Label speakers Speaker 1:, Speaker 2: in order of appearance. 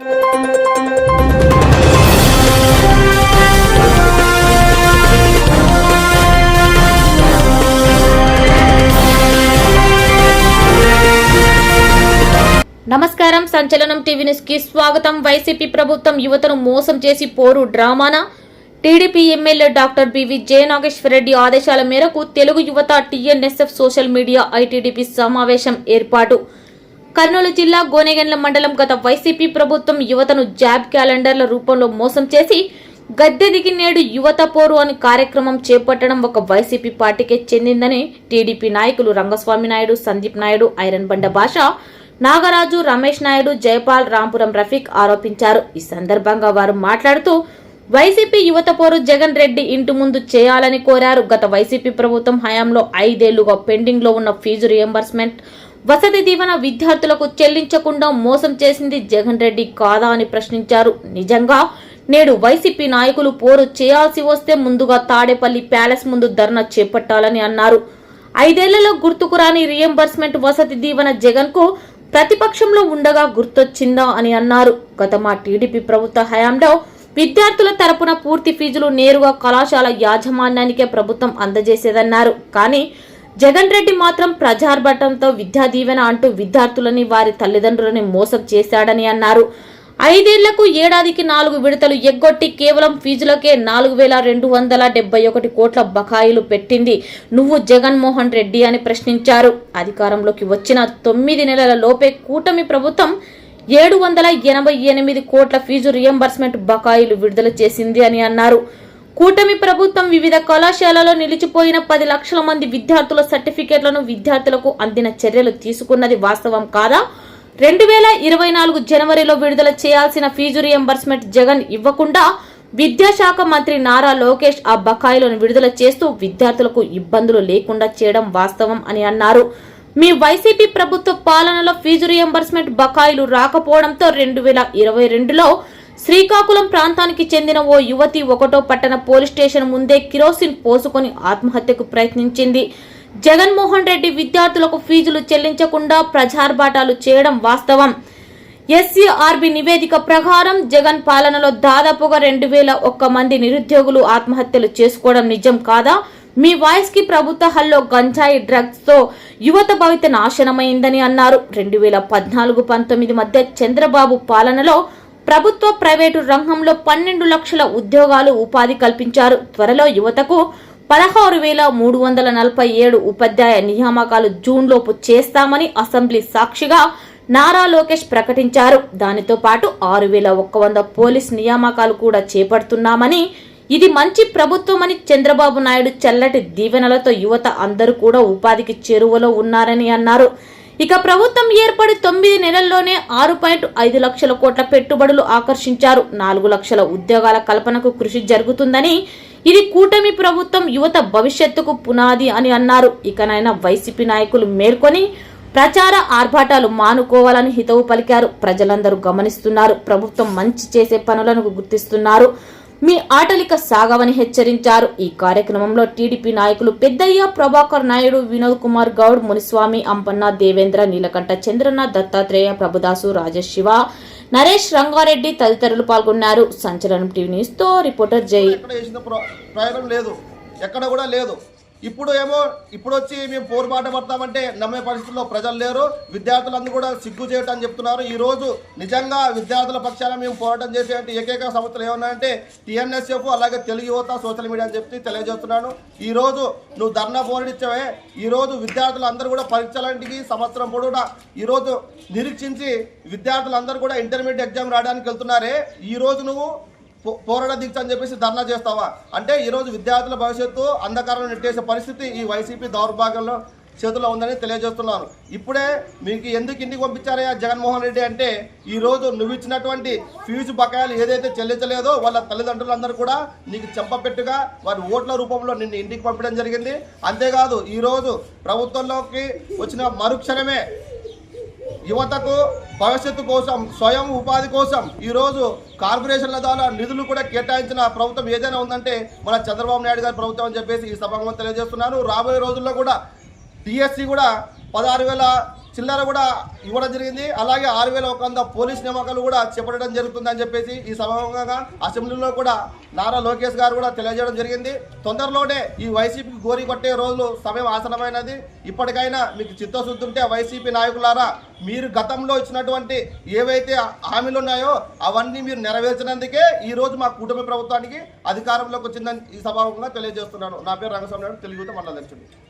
Speaker 1: నమస్కారం, సంచలనం TV news కి స్వాగతం. వైసీపీ ప్రభుత్వం యువతను మోసం చేసి పోరు డ్రామానా? TDP MLA doctor BV Jayanageswara Reddy ఆదేశాల మేరకు తెలుగు యువత టీఎన్ఎస్ఎఫ్ సోషల్ మీడియా ఐటీడీపీ సమావేశం ఏర్పాటు. కర్నూలు జిల్లా గోనెగండ్ల మండలం గత వైసీపీ ప్రభుత్వం యువతను జాబ్ క్యాలెండర్ల రూపంలో మోసం చేసి గద్దె దిగి నేడు యువత పోరు అని కార్యక్రమం చేపట్టడం ఒక వైసీపీ పార్టీకే చెందిందని టీడీపీ నాయకులు రంగస్వామి నాయుడు, సందీప్ నాయుడు, ఐరన్ బండ భాష, నాగరాజు, రమేష్ నాయుడు, జయపాల్, రాంపురం రఫీక్ ఆరోపించారు. ఈ సందర్భంగా వారు మాట్లాడుతూ వైసీపీ యువత పోరు జగన్ రెడ్డి ఇంటి ముందు చేయాలని కోరారు. గత వైసీపీ ప్రభుత్వం హయాంలో 5 ఏళ్లుగా పెండింగ్ లో ఉన్న ఫీజు రియంబర్స్మెంట్, వసతి దీవెన విద్యార్థులకు చెల్లించకుండా మోసం చేసింది జగన్ రెడ్డి కాదా అని ప్రశ్నించారు. నిజంగా నేడు వైసీపీ నాయకులు పోరు చేయాల్సి వస్తే ముందుగా తాడేపల్లి ప్యాలెస్ ముందు ధర్నా చేపట్టాలని అన్నారు. 5 ఏళ్లలో గుర్తుకు రాని రియంబర్స్మెంట్, వసతి దీవెన జగన్ కు ప్రతిపక్షంలో ఉండగా గుర్తొచ్చిందా అని అన్నారు. గత మా టీడీపీ ప్రభుత్వ హయాంలో విద్యార్థుల తరపున పూర్తి ఫీజులు నేరుగా కళాశాల యాజమాన్యానికే ప్రభుత్వం అందజేసేదన్నారు. కానీ జగన్ రెడ్డి మాత్రం ప్రజార్భటంతో విద్యా దీవెన అంటూ విద్యార్థులని, వారి తల్లిదండ్రులని మోసం చేశాడని అన్నారు. 5 ఏళ్లకు ఏడాదికి 4 విడతలు ఎగ్గొట్టి కేవలం ఫీజులకే 4,271 కోట్ల బకాయిలు పెట్టింది నువ్వు జగన్మోహన్ రెడ్డి అని ప్రశ్నించారు. అధికారంలోకి వచ్చిన 9 నెలల లోపే కూటమి ప్రభుత్వం 788 కోట్ల ఫీజు రియంబర్స్మెంట్ బకాయిలు విడుదల చేసింది అని అన్నారు. కూటమి ప్రభుత్వం వివిధ కళాశాలలో నిలిచిపోయిన 10 లక్షల మంది విద్యార్థుల సర్టిఫికెట్లను విద్యార్థులకు అందిన చర్యలు తీసుకున్నది వాస్తవం కాదా? 2024 జనవరిలో విడుదల చేయాల్సిన ఫీజు రియంబర్స్మెంట్ జగన్ ఇవ్వకుండా విద్యాశాఖ మంత్రి నారా లోకేష్ ఆ బకాయిలను విడుదల చేస్తూ విద్యార్థులకు ఇబ్బందులు లేకుండా చేయడం వాస్తవం అని అన్నారు. మీ వైసీపీ ప్రభుత్వ పాలనలో ఫీజు రియంబర్స్మెంట్ బకాయిలు రాకపోవడంతో 2022లో శ్రీకాకుళం ప్రాంతానికి చెందిన ఓ యువతి 1వ పట్టణ పోలీస్ స్టేషన్ ముందే కిరోసిన్ పోసుకొని ఆత్మహత్యకు ప్రయత్నించింది. జగన్మోహన్ రెడ్డి విద్యార్థులకు ఫీజులు చెల్లించకుండా ప్రజార్బాటాలు చేయడం వాస్తవం. ఎస్సీఆర్బీ నివేదిక ప్రకారం జగన్ పాలనలో దాదాపుగా 2001 మంది నిరుద్యోగులు ఆత్మహత్యలు చేసుకోవడం నిజం కాదా? మీ వాయిస్ కి ప్రభుత్వ హల్లో గంజాయి, డ్రగ్స్ తో యువత భవిత నాశనమైందని అన్నారు. 2014-19 మధ్య చంద్రబాబు పాలనలో ప్రభుత్వ, ప్రైవేటు రంగంలో 12 లక్షల ఉద్యోగాలు, ఉపాధి కల్పించారు. త్వరలో యువతకు 16,347 ఉపాధ్యాయ నియామకాలు జూన్ లోపు చేస్తామని అసెంబ్లీ సాక్షిగా నారా లోకేష్ ప్రకటించారు. దానితో పాటు 6,100 పోలీస్ నియామకాలు కూడా చేపడుతున్నామని, ఇది మంచి ప్రభుత్వమని చంద్రబాబు నాయుడు చల్లటి దీవెనలతో యువత అందరూ కూడా ఉపాధికి చేరువలో ఉన్నారని అన్నారు. ఇక ప్రభుత్వం ఏర్పడి 9 నెలల్లోనే 6.5 లక్షల కోట్ల పెట్టుబడులు ఆకర్షించారు. 4 లక్షల ఉద్యోగాల కల్పనకు కృషి జరుగుతుందని, ఇది కూటమి ప్రభుత్వం యువత భవిష్యత్తుకు పునాది అని అన్నారు. ఇకనైనా వైసీపీ నాయకులు మేల్కొని ప్రచార ఆర్భాటాలు మానుకోవాలని హితవు పలికారు. ప్రజలందరూ గమనిస్తున్నారు, ప్రభుత్వం మంచి చేసే పనులను గుర్తిస్తున్నారు, మీ ఆటలిక సాగవని హెచ్చరించారు. ఈ కార్యక్రమంలో టీడీపీ నాయకులు పెద్దయ్య, ప్రభాకర్ నాయుడు, వినోద్ కుమార్ గౌడ్, మునిస్వామి, అంపన్న, దేవేంద్ర, నీలకంఠ, చంద్రన్న, దత్తాత్రేయ, ప్రభుదాసు, రాజేష్, శివ, నరేష్, రంగారెడ్డి తదితరులు పాల్గొన్నారు. సంచలనం టీవీ న్యూస్ తో రిపోర్టర్ జై.
Speaker 2: ఎక్కడ కూడా లేదు. ఇప్పుడు వచ్చి మేము పోరుబాట పడతామంటే నమ్మే పరిస్థితుల్లో ప్రజలు లేరు. విద్యార్థులందరూ కూడా సిగ్గు చేయటం అని చెప్తున్నారు. ఈ రోజు నిజంగా విద్యార్థుల పక్షాన మేము పోరాటం చేసే ఏకైక సంస్థలు ఏమన్నాయంటే టీఎన్ఎస్ఎఫ్, అలాగే తెలుగు యువత సోషల్ మీడియా అని చెప్పి తెలియజేస్తున్నాను. ఈ రోజు నువ్వు ధర్నా పోరాడిచ్చావే, ఈ రోజు విద్యార్థులు అందరూ కూడా పరీక్షలాంటికి సంవత్సరం పొడవునా ఈ రోజు నిరీక్షించి విద్యార్థులందరూ కూడా ఇంటర్మీడియట్ ఎగ్జామ్ రాయడానికి వెళ్తున్నారే, ఈ రోజు నువ్వు పోరాట దీక్ష అని చెప్పేసి ధర్నా చేస్తావా? అంటే ఈరోజు విద్యార్థుల భవిష్యత్తు అంధకారంలో నెట్టేసే పరిస్థితి ఈ వైసీపీ దౌర్భాగ్యంలో చేతుల్లో ఉందని తెలియజేస్తున్నాను. ఇప్పుడే మీకు ఎందుకు ఇంటికి పంపించారయ్యా జగన్మోహన్ రెడ్డి అంటే, ఈరోజు నువ్వు ఇచ్చినటువంటి ఫీజు బకాయిలు ఏదైతే చెల్లించలేదో వాళ్ళ తల్లిదండ్రులందరూ కూడా నీకు చెంపపెట్టుగా వారి ఓట్ల రూపంలో నిన్ను ఇంటికి పంపించడం జరిగింది. అంతేకాదు ఈరోజు ప్రభుత్వంలోకి వచ్చిన మరుక్షణమే యువతకు భవిష్యత్తు కోసం, స్వయం ఉపాధి కోసం ఈరోజు కార్పొరేషన్ల ద్వారా నిధులు కూడా కేటాయించిన ప్రభుత్వం ఏదైనా ఉందంటే మన చంద్రబాబు నాయుడు గారి ప్రభుత్వం అని చెప్పేసి ఈ సభలో తెలియజేస్తున్నారు. రాబోయే రోజుల్లో కూడా టీఎస్సీ కూడా 16,000 చిల్లర కూడా ఇవ్వడం జరిగింది. అలాగే 6,100 పోలీస్ నియామకాలు కూడా చేపట్టడం జరుగుతుందని చెప్పేసి ఈ సభాముఖంగా అసెంబ్లీలో కూడా నారా లోకేష్ గారు కూడా తెలియజేయడం జరిగింది. తొందరలోనే ఈ వైసీపీకి గోరి కొట్టే రోజులు సమయం ఆసనమైనది. ఇప్పటికైనా మీకు చిత్తశుద్ధి ఉంటే వైసీపీ నాయకులారా, మీరు గతంలో ఇచ్చినటువంటి ఏవైతే హామీలు ఉన్నాయో అవన్నీ మీరు నెరవేర్చినందుకే ఈ రోజు మా కూటమి ప్రభుత్వానికి అధికారంలోకి వచ్చిందని ఈ సభాముఖంగా తెలియజేస్తున్నాను. నా పేరు రంగస్వామి నాయుడు, తెలుగుతో మండల అధ్యక్షుడు.